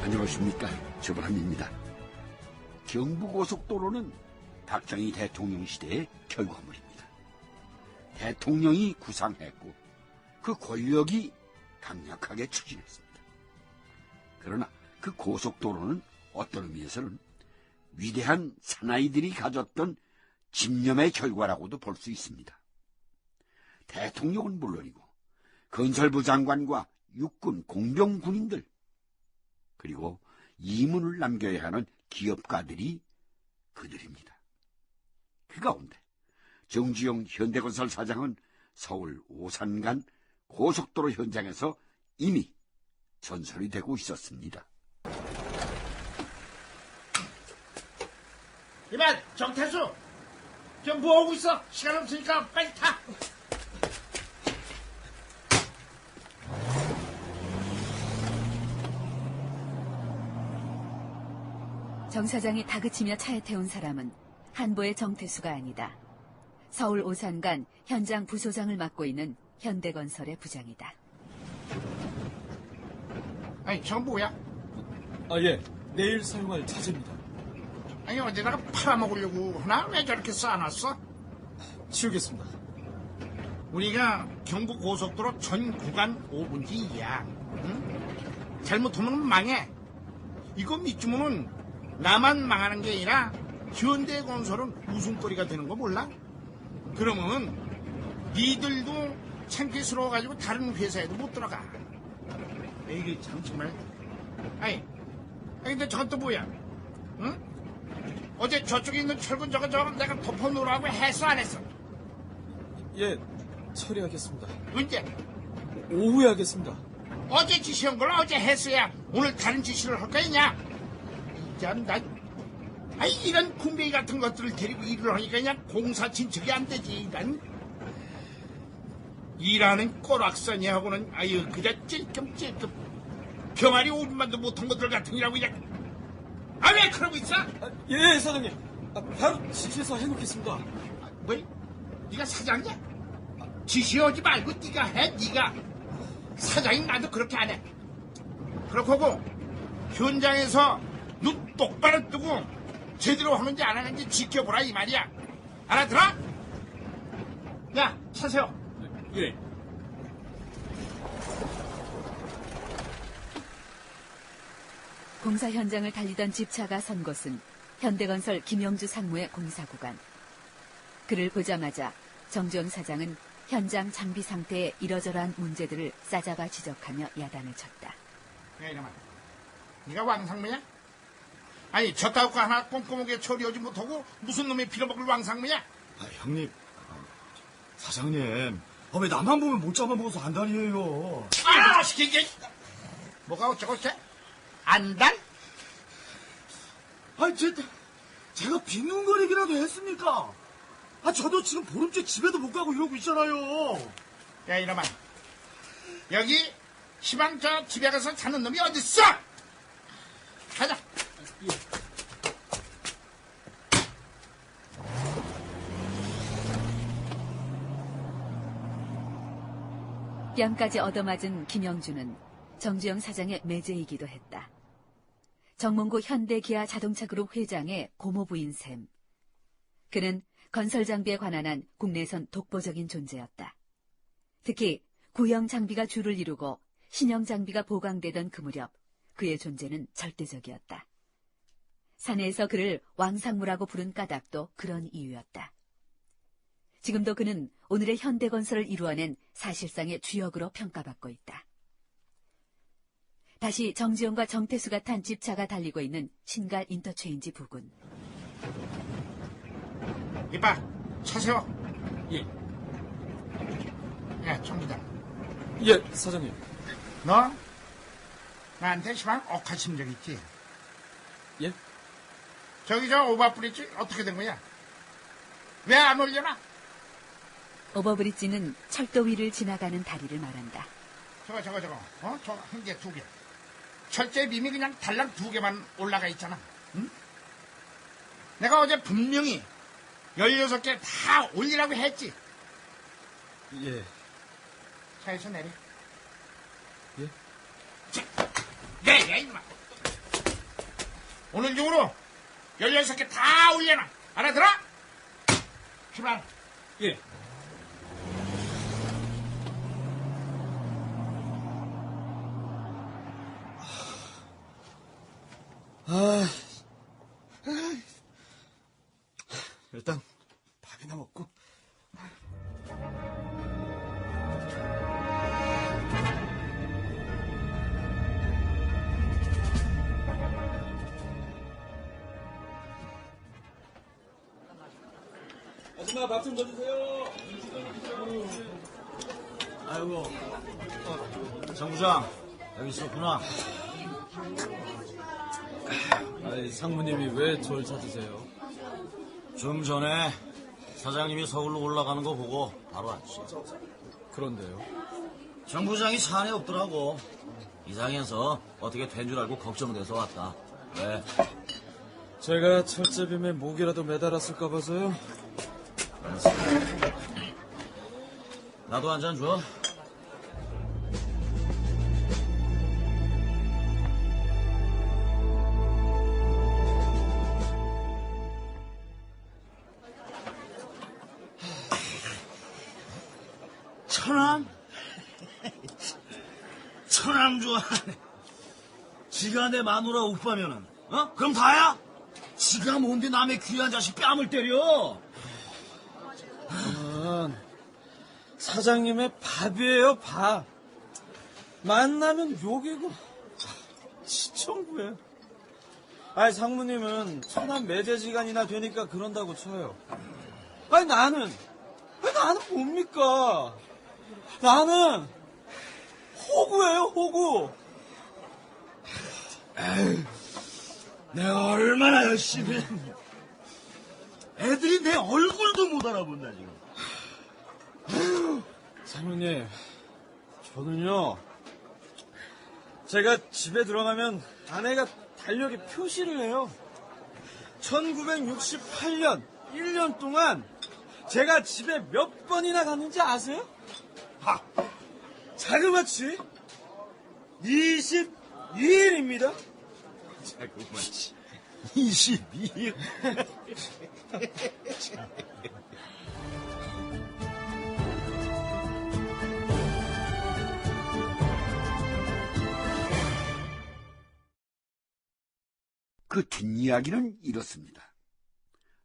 안녕하십니까, 조반입니다. 경부고속도로는 박정희 대통령 시대의 결과물입니다. 대통령이 구상했고 그 권력이 강력하게 추진했습니다. 그러나 그 고속도로는 어떤 의미에서는 위대한 사나이들이 가졌던 집념의 결과라고도 볼 수 있습니다. 대통령은 물론이고 건설부 장관과 육군, 공병 군인들, 그리고 이문을 남겨야 하는 기업가들이 그들입니다. 그 가운데 정주영 현대건설 사장은 서울 오산간 고속도로 현장에서 이미 전설이 되고 있었습니다. 이만, 정태수! 지금 뭐하고 있어? 시간 없으니까 빨리 타! 정 사장이 다그치며 차에 태운 사람은 한보의 정태수가 아니다. 서울 오산간 현장 부소장을 맡고 있는 현대건설의 부장이다. 아니, 저건 뭐야? 예. 내일 사용할 차재입니다. 아니, 어디다가 팔아먹으려고 하나? 왜 저렇게 쌓아놨어? 치우겠습니다. 우리가 경부고속도로 전 구간 5분지 2야. 응? 잘못하면 망해. 이거 믿주면은 나만 망하는 게 아니라 현대건설은 웃음거리가 되는 거 몰라? 그러면 니들도 창피스러워가지고 다른 회사에도 못 들어가. 이게 참 정말. 아니 근데 저건 또 뭐야? 응? 어제 저쪽에 있는 철근 저거 내가 덮어놓으라고 했어 안 했어? 예, 처리하겠습니다. 언제? 오후에 하겠습니다. 어제 지시한 걸 어제 했어야 오늘 다른 지시를 할 거냐? 참, 이런 군뱅이 같은 것들을 데리고 일을 하니까 그냥 공사 진척이 안 되지. 난 일하는 꼬락서니하고는 그저 찔끔찔끔 병아리 5분만도 못한 것들 같은 이라고 그냥. 왜 그러고 있어? 예, 사장님. 바로 지시해서 해놓겠습니다. 뭐? 네가 사장이야? 지시하지 말고 네가 해. 네가 사장이 나도 그렇게 안 해. 그렇고 하고 현장에서 눈 똑바로 뜨고 제대로 하는지 안 하는지 지켜보라 이 말이야. 알아들어? 야, 차 세워. 예. 공사 현장을 달리던 집차가 선 곳은 현대건설 김영주 상무의 공사 구간. 그를 보자마자 정주영 사장은 현장 장비 상태의 이러저러한 문제들을 싸잡아 지적하며 야단을 쳤다. 야, 이놈아. 네가 왕상무야? 아니, 저 따위거 하나 꼼꼼하게 처리하지 못하고 무슨 놈이 빌어먹을 왕상무야? 형님, 사장님, 왜 나만 보면 못 잡아먹어서 안달이에요. 시키게. 뭐가 어쩌고 저쩌? 안달? 제가 빈둥거리기라도 했습니까? 저도 지금 보름째 집에도 못 가고 이러고 있잖아요. 야, 이놈아. 여기 시방 저 집에 가서 자는 놈이 어딨어? 가자. 뺨까지 얻어맞은 김영주는 정주영 사장의 매제이기도 했다. 정몽구 현대기아 자동차그룹 회장의 고모부인 셈. 그는 건설장비에 관한 한 국내선 독보적인 존재였다. 특히 구형 장비가 주를 이루고 신형 장비가 보강되던 그 무렵 그의 존재는 절대적이었다. 사내에서 그를 왕상무라고 부른 까닭도 그런 이유였다. 지금도 그는 오늘의 현대건설을 이루어낸 사실상의 주역으로 평가받고 있다. 다시 정지용과 정태수가 탄 집차가 달리고 있는 신갈 인터체인지 부근. 이봐, 차 세워. 예. 야, 정 기자. 예, 사장님. 너 나한테 시방 억하신 적 있지? 예? 저기 저 오바브리지 어떻게 된 거야? 왜 안 올려놔? 오버브리지는 철도 위를 지나가는 다리를 말한다. 저거 저 한 개, 두 개. 철제 빔이 그냥 달랑 두 개만 올라가 있잖아. 응? 내가 어제 분명히 16개 다 올리라고 했지. 예. 차에서 내려. 예? 내려, 임마. 오늘 중으로 16개 다 올려놔. 알아들어? 출발. 예. 일단 밥이나 먹고. 아줌마 밥 좀 더 주세요. 아이고, 정부장 여기 있었구나. 아이, 상무님이 왜 저를 찾으세요? 좀 전에 사장님이 서울로 올라가는 거 보고 바로 왔지. 그런데요. 정부장이 산에 없더라고. 이상해서 어떻게 된 줄 알고 걱정돼서 왔다. 왜? 제가 철제빔에 목이라도 매달았을까 봐서요. 나도 한 잔 줘. 천암? 천암 좋아하네. 지가 내 마누라 오빠면은, 어? 그럼 다야? 지가 뭔데 남의 귀한 자식 뺨을 때려? 저는 사장님의 밥이에요, 밥. 만나면 욕이고 시청구예요. 아니, 상무님은 천안 매제지간이나 되니까 그런다고 쳐요. 아니, 나는 뭡니까? 나는 호구예요, 호구. 내가 얼마나 열심히 했는데. 애들이 내 얼굴도 못 알아본다, 지금. 상무님, 저는요, 제가 집에 들어가면 아내가 달력에 표시를 해요. 1968년 1년 동안 제가 집에 몇 번이나 갔는지 아세요? 자그마치 22일입니다. 자그마치 22일. 그 뒷이야기는 이렇습니다.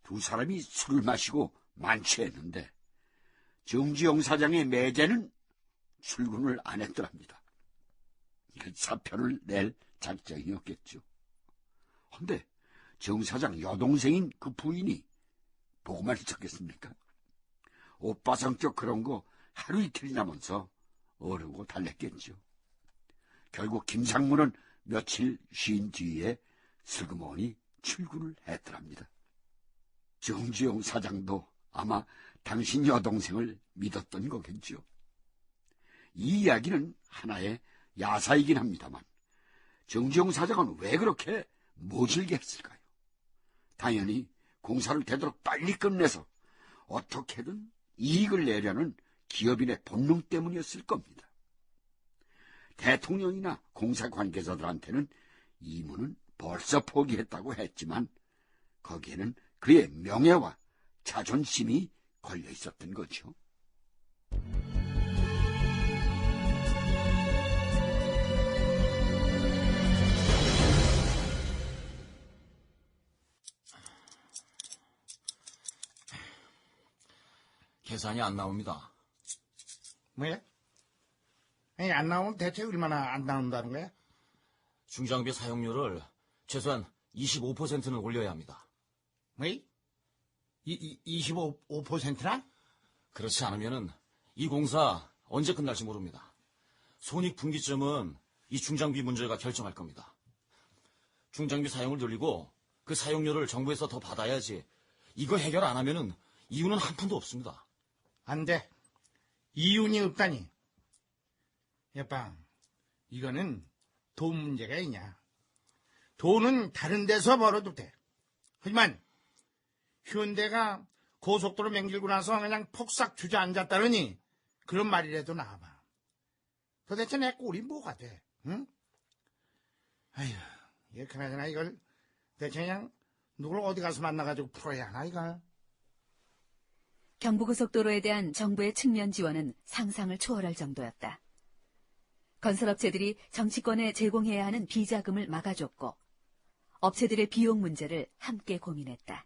두 사람이 술을 마시고 만취했는데 정지영 사장의 매제는 출근을 안 했더랍니다. 이건 사표를 낼 작정이었겠죠. 근데 정 사장 여동생인 그 부인이 보고만 있었겠습니까? 오빠 성격 그런 거 하루 이틀이 남아서 어르고 달랬겠죠. 결국 김상무는 며칠 쉰 뒤에 슬그머니 출근을 했더랍니다. 정지영 사장도 아마 당신 여동생을 믿었던 거겠죠. 이 이야기는 하나의 야사이긴 합니다만 정지영 사장은 왜 그렇게 모질게 했을까요? 당연히 공사를 되도록 빨리 끝내서 어떻게든 이익을 내려는 기업인의 본능 때문이었을 겁니다. 대통령이나 공사 관계자들한테는 이문은 벌써 포기했다고 했지만 거기에는 그의 명예와 자존심이 걸려 있었던 거죠. 계산이 안 나옵니다. 뭐야? 아니, 안 나오면 대체 얼마나 안 나온다는 거야? 중장비 사용료를 최소한 25%는 올려야 합니다. 뭐이? 25%나? 그렇지 않으면은 이 공사 언제 끝날지 모릅니다. 손익분기점은 이 중장비 문제가 결정할 겁니다. 중장비 사용을 늘리고 그 사용료를 정부에서 더 받아야지. 이거 해결 안 하면은 이유는 한 푼도 없습니다. 안 돼. 이윤이 없다니. 여빵, 이거는 돈 문제가 있냐. 돈은 다른 데서 벌어도 돼. 하지만 현대가 고속도로 맹길고 나서 그냥 폭삭 주저앉았다느니 그런 말이라도 나와봐. 도대체 내 꼴이 뭐가 돼? 응? 아휴, 그나저나 이걸 대체 그냥 누굴 어디 가서 만나가지고 풀어야 하나, 이걸? 경부고속도로에 대한 정부의 측면 지원은 상상을 초월할 정도였다. 건설업체들이 정치권에 제공해야 하는 비자금을 막아줬고 업체들의 비용 문제를 함께 고민했다.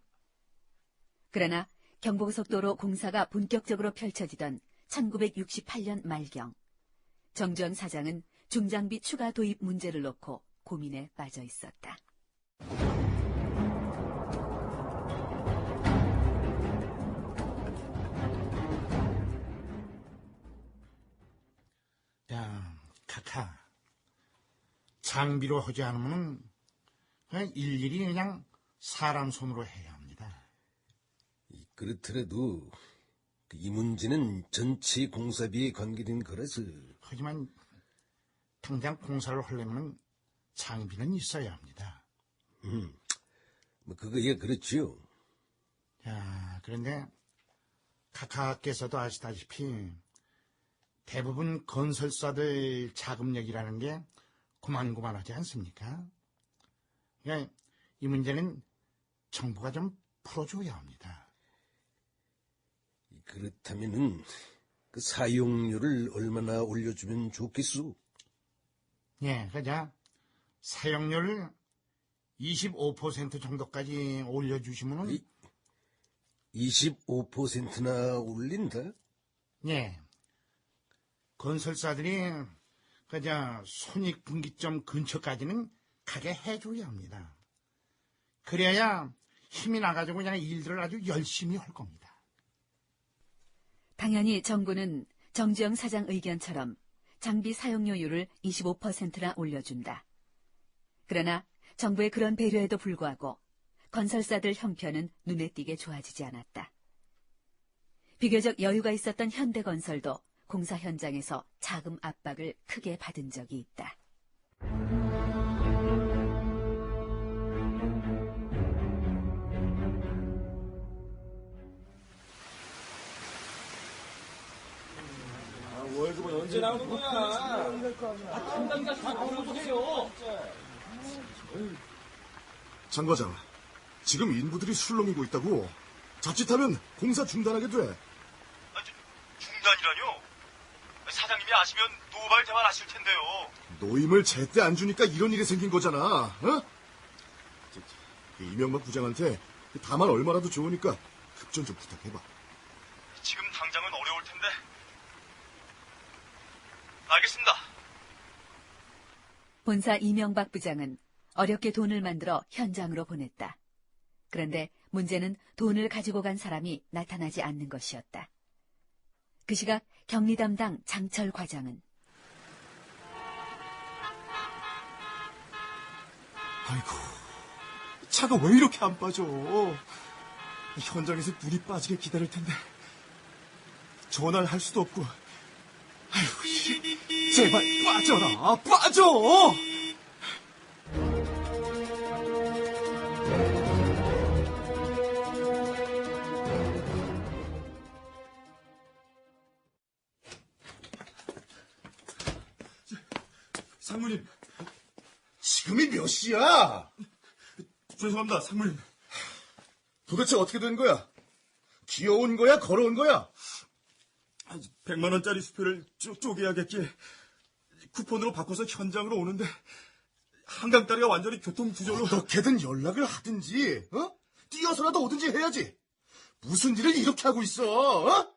그러나 경부고속도로 공사가 본격적으로 펼쳐지던 1968년 말경, 정주영 사장은 중장비 추가 도입 문제를 놓고 고민에 빠져 있었다. 야, 카카. 장비로 하지 않으면 그냥 일일이 그냥 사람 손으로 해야 합니다. 그렇더라도 이 문제는 전체 공사비에 관계된 거라서. 하지만 당장 공사를 하려면 장비는 있어야 합니다. 뭐 그거야 그렇지요. 자, 그런데 카카께서도 아시다시피 대부분 건설사들 자금력이라는 게 고만고만하지 않습니까? 그러니까 이 문제는 정부가 좀 풀어줘야 합니다. 그렇다면은 그 사용료를 얼마나 올려주면 좋겠소? 예, 그자 사용료를 25% 정도까지 올려주시면은 25%나 올린다? 예, 건설사들이 그자 손익분기점 근처까지는 가게 해줘야 합니다. 그래야 힘이 나가지고 그냥 일들을 아주 열심히 할 겁니다. 당연히 정부는 정주영 사장 의견처럼 장비 사용료율을 25%나 올려준다. 그러나 정부의 그런 배려에도 불구하고 건설사들 형편은 눈에 띄게 좋아지지 않았다. 비교적 여유가 있었던 현대건설도 공사 현장에서 자금 압박을 크게 받은 적이 있다. 월급은 언제 나오는 거야? 장 과장, 지금 인부들이 술렁이고 있다고. 자칫하면 공사 중단하게 돼. 중단이라뇨? 사장님이 아시면 노발 대환하실 텐데요. 노임을 제때 안 주니까 이런 일이 생긴 거잖아. 어? 이명박 부장한테 다만 얼마라도 좋으니까 급전 좀 부탁해봐. 지금 당장은 어려울 텐데. 알겠습니다. 본사 이명박 부장은 어렵게 돈을 만들어 현장으로 보냈다. 그런데 문제는 돈을 가지고 간 사람이 나타나지 않는 것이었다. 그 시각 격리 담당 장철 과장은 아이고, 차가 왜 이렇게 안 빠져? 현장에서 눈이 빠지게 기다릴 텐데 전화를 할 수도 없고. 아이고, 제발 빠져라, 빠져! 상무님, 지금이 몇 시야? 죄송합니다, 상무님. 도대체 어떻게 된 거야? 기어온 거야, 걸어온 거야? 100만 원짜리 수표를 쪼개야겠기에 쿠폰으로 바꿔서 현장으로 오는데 한강다리가 완전히 교통구조로. 어떻게든 연락을 하든지, 어? 뛰어서라도 오든지 해야지. 무슨 일을 이렇게 하고 있어, 어?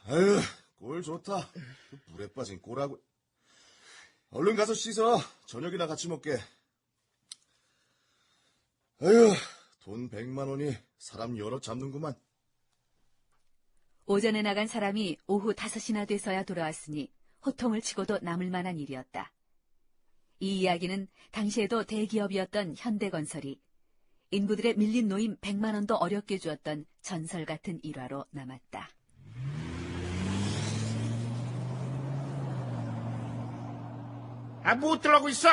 아유, 꼴 좋다. 물에 빠진 꼴하고. 얼른 가서 씻어. 저녁이나 같이 먹게. 아유, 돈 100만 원이 사람 여럿 잡는구만. 오전에 나간 사람이 오후 5시나 돼서야 돌아왔으니 호통을 치고도 남을 만한 일이었다. 이 이야기는 당시에도 대기업이었던 현대건설이 인부들의 밀린 노임 100만 원도 어렵게 주었던 전설 같은 일화로 남았다. 아, 뭐 어쩌라고 있어?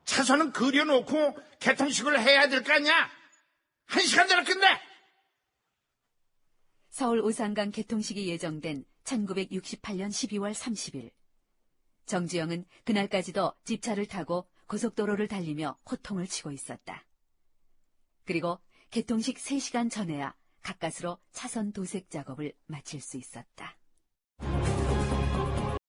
차선은 그려놓고 개통식을 해야 될 거 아니야? 1시간 전에 끝내! 서울 오산강 개통식이 예정된 1968년 12월 30일. 정주영은 그날까지도 집차를 타고 고속도로를 달리며 호통을 치고 있었다. 그리고 개통식 3시간 전에야 가까스로 차선 도색 작업을 마칠 수 있었다.